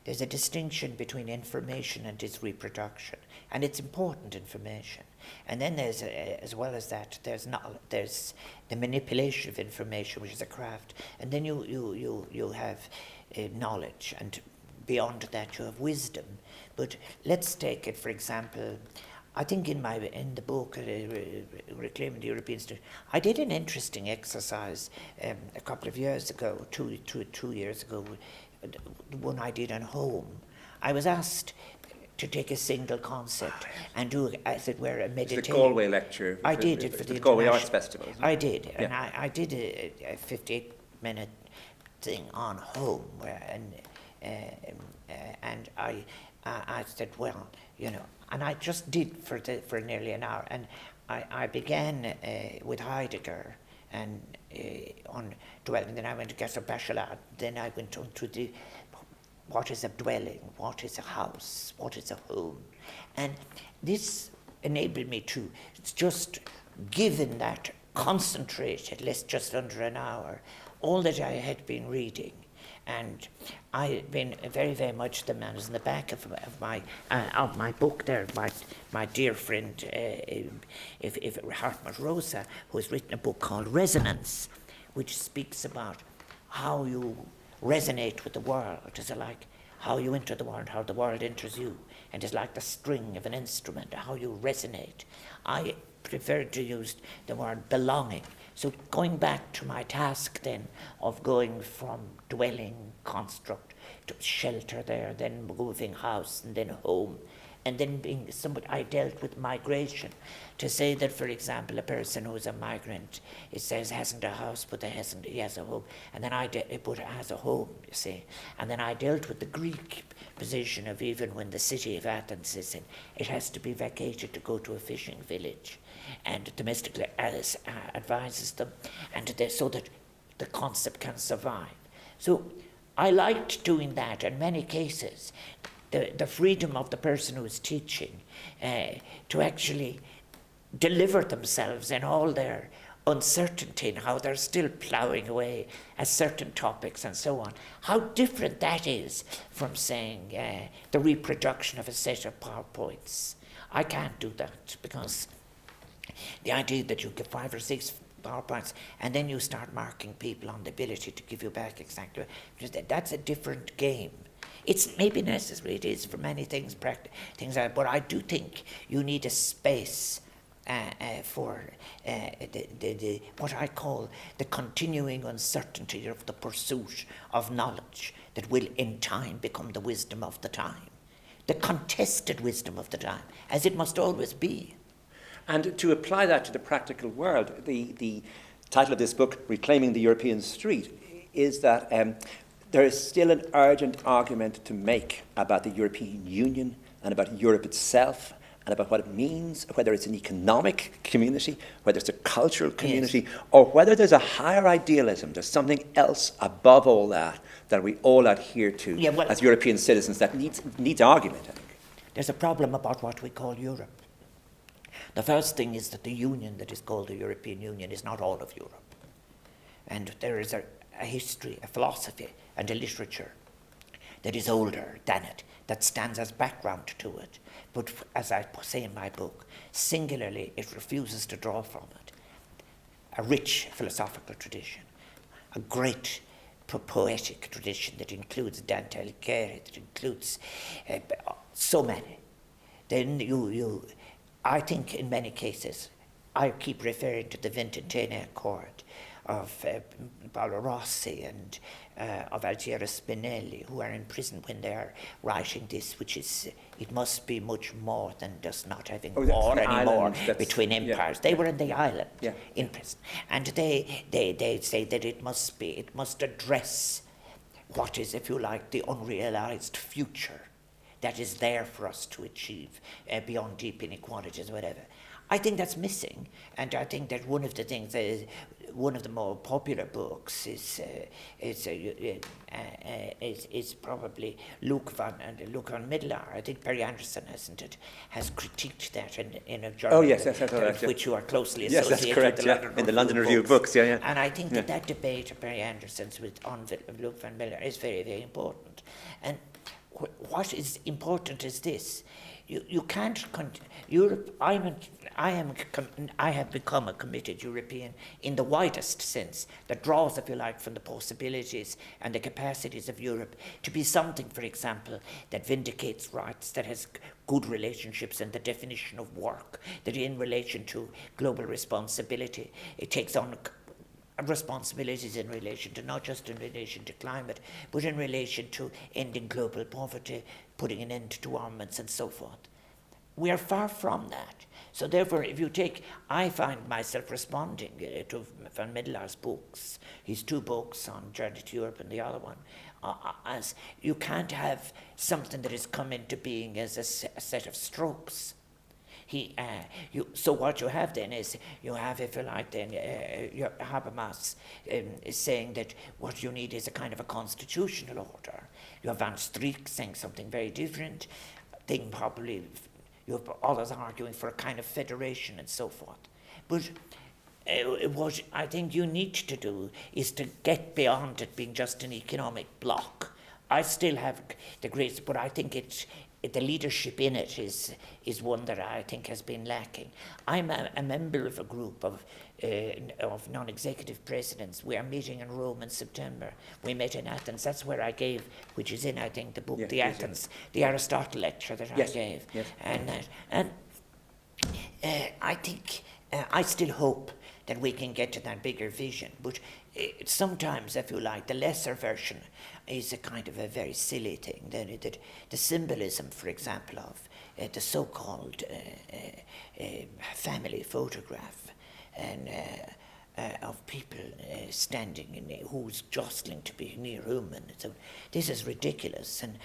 There's a distinction between information and its reproduction, and it's important information. And then there's, as well as that, there's the manipulation of information, which is a craft, and then you have knowledge, and beyond that you have wisdom. But let's take it, for example, I think in the book, Reclaiming the European Street, I did an interesting exercise a couple of years ago, two years ago, the one I did on home. I was asked to take a single concept and do, as it were, a meditation. The Galway lecture. I did it for the Galway Arts Festival. I did, yeah. And I did a 58-minute thing on home, and I said, well, you know, and I just did for nearly an hour, and I began with Heidegger and on dwelling. Then I went to Gesser Bachelard. Then I went on to what is a dwelling, what is a house, what is a home, and this enabled me to just, given that concentrated, less just under an hour, all that I had been reading. And I had been very, very much the man who's in the back of my book there, my dear friend, Hartmut Rosa, who has written a book called Resonance, which speaks about how you resonate with the world. It's like how you enter the world, how the world enters you. And it's like the string of an instrument, how you resonate. I prefer to use the word belonging. So going back to my task then of going from dwelling construct to shelter there, then moving house and then home, and then being somebody, I dealt with migration. To say that, for example, a person who's a migrant, it says hasn't a house, but he has a home, and then but has a home, you see. And then I dealt with the Greek position of even when the city of Athens is in, it has to be vacated to go to a fishing village, and domestically Alice advises them, and so that the concept can survive. So I liked doing that in many cases. The freedom of the person who is teaching to actually deliver themselves in all their uncertainty and how they're still ploughing away at certain topics and so on. How different that is from saying the reproduction of a set of PowerPoints. I can't do that because the idea that you get 5 or 6 PowerPoints and then you start marking people on the ability to give you back exactly, that's a different game. It's maybe necessary, it is for many things, but I do think you need a space for what I call the continuing uncertainty of the pursuit of knowledge that will in time become the wisdom of the time, the contested wisdom of the time, as it must always be. And to apply that to the practical world, the title of this book, Reclaiming the European Street, is that there is still an urgent argument to make about the European Union and about Europe itself and about what it means, whether it's an economic community, whether it's a cultural community, yes, or whether there's a higher idealism, there's something else above all that we all adhere to as European citizens that needs argument, I think. There's a problem about what we call Europe. The first thing is that the union that is called the European Union is not all of Europe. And there is a history, a philosophy, and a literature that is older than it, that stands as background to it. But as I say in my book, singularly it refuses to draw from it a rich philosophical tradition, a great poetic tradition that includes Dante Alighieri, that includes so many. Then I think in many cases, I keep referring to the Ventotene Accord. Paolo Rossi and of Altiero Spinelli, who are in prison when they are writing this, which is, it must be much more than just not having war anymore between empires. They were in the island in prison. And they say that it must address what is, if you like, the unrealized future that is there for us to achieve beyond deep inequalities or whatever. I think that's missing, and I think that one of the things is, one of the more popular books is probably Luc van Middelaar. I think Perry Anderson has critiqued that in a journal which you are closely associated that's correct, with in the London Review of Books. And I think that debate of Perry Anderson's on Luc van Middelaar is very, very important. And what is important is this: you can't. Europe. I have become a committed European in the widest sense, that draws, if you like, from the possibilities and the capacities of Europe to be something, for example, that vindicates rights, that has good relationships and the definition of work, that in relation to global responsibility, it takes on responsibilities in relation to, not just in relation to climate, but in relation to ending global poverty, putting an end to armaments and so forth. We are far from that. So therefore, if you take, I find myself responding to Van Middelaar's books, his two books on Journey to Europe and the other one, as you can't have something that has come into being as a set of strokes. So what you have then is, you have, if you like, then Habermas is saying that what you need is a kind of a constitutional order. You have Van Streek saying something very different. Probably you have others arguing for a kind of federation and so forth. But what I think you need to do is to get beyond it being just an economic bloc. I still have the greatest, but I think the leadership in it is one that I think has been lacking. I'm a member of a group of non-executive presidents. We are meeting in Rome in September. We met in Athens. That's where I gave, which is in, I think, the book, the Aristotle lecture that I gave. Yes. And I think, I still hope that we can get to that bigger vision. But sometimes, if you like, the lesser version is a kind of a very silly thing. That the symbolism, for example, of the so-called family photograph and of people standing who's jostling to be near whom, and so this is ridiculous. And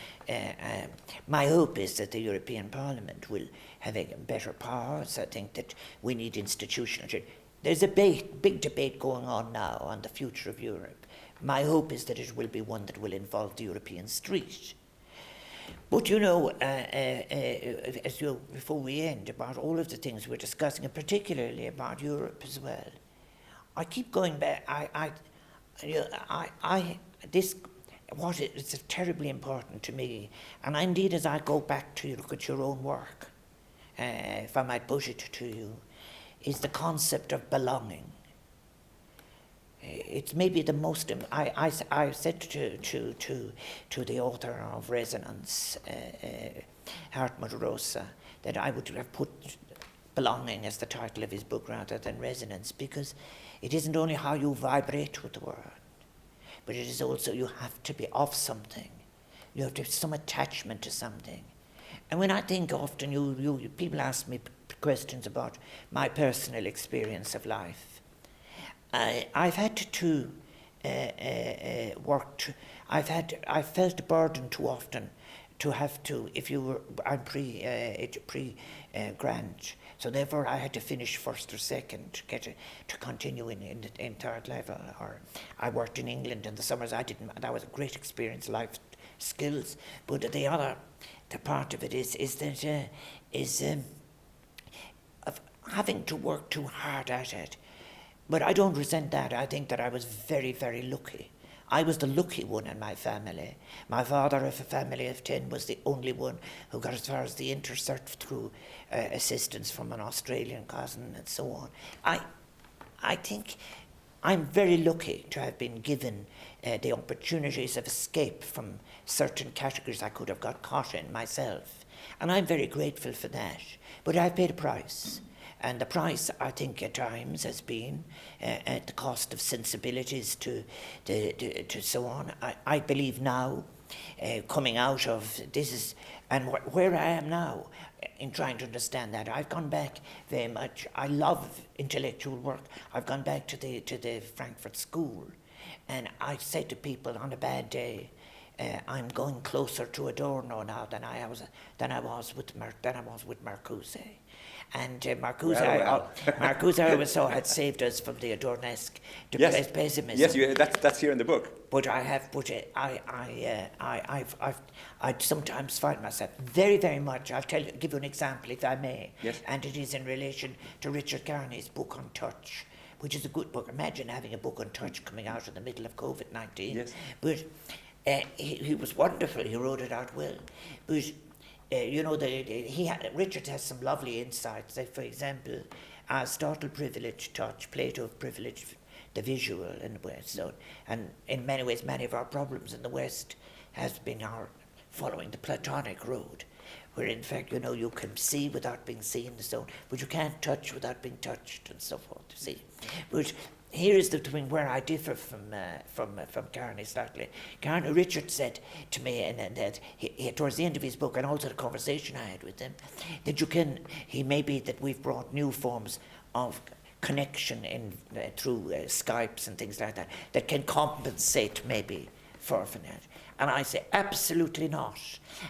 my hope is that the European Parliament will have better powers. I think that we need institutional change. There's a big debate going on now on the future of Europe. My hope is that it will be one that will involve the European street. But you know, before we end, about all of the things we're discussing, and particularly about Europe as well, I keep going back. What is terribly important to me, and indeed as I go back to look at your own work, if I might push it to you, is the concept of belonging. It's maybe the most. I said to the author of Resonance, Hartmut Rosa, that I would have put belonging as the title of his book rather than resonance, because it isn't only how you vibrate with the world, but it is also you have to be of something. You have to have some attachment to something. And when I think often, people ask me questions about my personal experience of life. I've had to work. I felt a burden too often to have to. If you were, I'm pre-grant, so therefore I had to finish first or second to continue in third level. Or I worked in England in the summers. That was a great experience, life skills. But the part of it is of having to work too hard at it. But I don't resent that. I think that I was very, very lucky. I was the lucky one in my family. My father, of a family of 10, was the only one who got as far as the intercert through assistance from an Australian cousin and so on. I think I'm very lucky to have been given the opportunities of escape from certain categories I could have got caught in myself. And I'm very grateful for that. But I've paid a price. And the price, I think, at times has been at the cost of sensibilities to so on. I believe now, coming out of this is, and where I am now, in trying to understand that, I've gone back very much. I love intellectual work. I've gone back to the Frankfurt School, and I say to people on a bad day, I'm going closer to Adorno now than I was with Marcuse. And Marcuse, Marcuse, I always saw, had saved us from the Adornesque pessimism. Yes, that's here in the book. But I sometimes find myself very, very much. Give you an example, if I may. Yes. And it is in relation to Richard Carney's book on touch, which is a good book. Imagine having a book on touch coming out in the middle of COVID-19. Yes. But he was wonderful. He wrote it out well. But Richard has some lovely insights. Like, for example, Aristotle privileged touch, Plato privileged the visual in the West. So, and in many ways, many of our problems in the West has been our following the Platonic road, where in fact, you can see without being seen, so, but you can't touch without being touched, and so forth. You see, but here is the thing where I differ from Carney slightly. Richard said to me, and that he, towards the end of his book, and also the conversation I had with him, that that we've brought new forms of connection through Skypes and things like that can compensate maybe for that. And I say, absolutely not.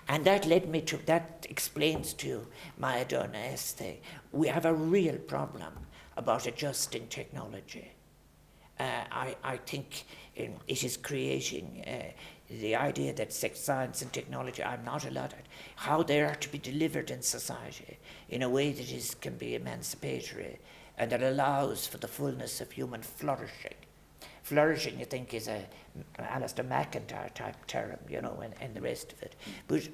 And that explains to you my Adornoesque thing. We have a real problem about adjusting technology. I think it is creating the idea that sex science and technology, I'm not allowed at, how they are to be delivered in society in a way that can be emancipatory and that allows for the fullness of human flourishing. Flourishing, I think, is a Alistair McIntyre type term, and the rest of it. But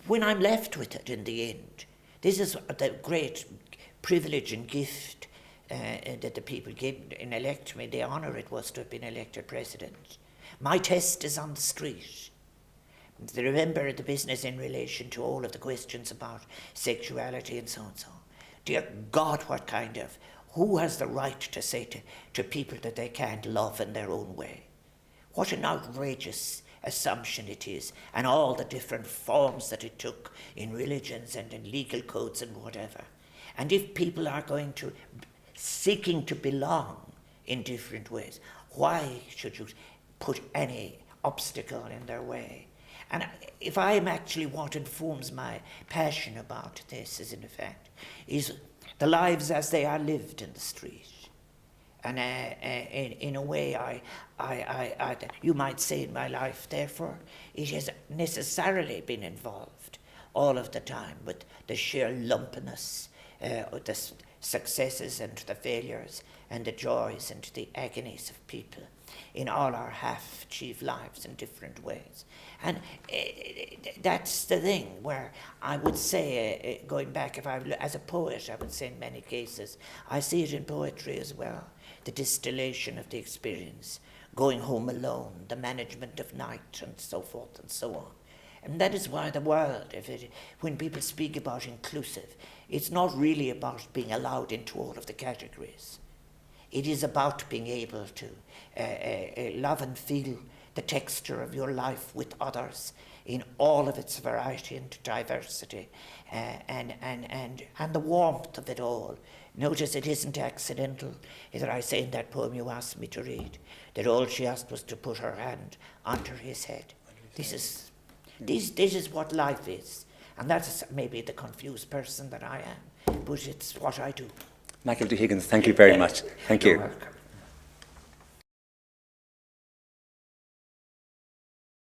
when I'm left with it in the end, this is the great privilege and gift that the people gave in elect me. The honour it was to have been elected president. My test is on the street. Remember the business in relation to all of the questions about sexuality and so on and so on. Dear God, who has the right to say to people that they can't love in their own way? What an outrageous assumption it is, and all the different forms that it took in religions and in legal codes and whatever. And if people are seeking to belong in different ways, why should you put any obstacle in their way? And if I'm actually what informs my passion about this is in effect, is the lives as they are lived in the street. And in a way, you might say in my life, therefore, it has necessarily been involved all of the time with the sheer lumpiness, the successes and the failures and the joys and the agonies of people in all our half-achieved lives in different ways. And that's the thing where I would say, going back, as a poet, I would say in many cases, I see it in poetry as well, the distillation of the experience, going home alone, the management of night, and so forth and so on. And that is why the world, when people speak about inclusive, it's not really about being allowed into all of the categories. It is about being able to love and feel the texture of your life with others in all of its variety and diversity, and the warmth of it all. Notice it isn't accidental that I say in that poem you asked me to read, that all she asked was to put her hand under his head. This is what life is. And that's maybe the confused person that I am, but it's what I do. Michael D. Higgins, thank you very much. Thank you. You're welcome.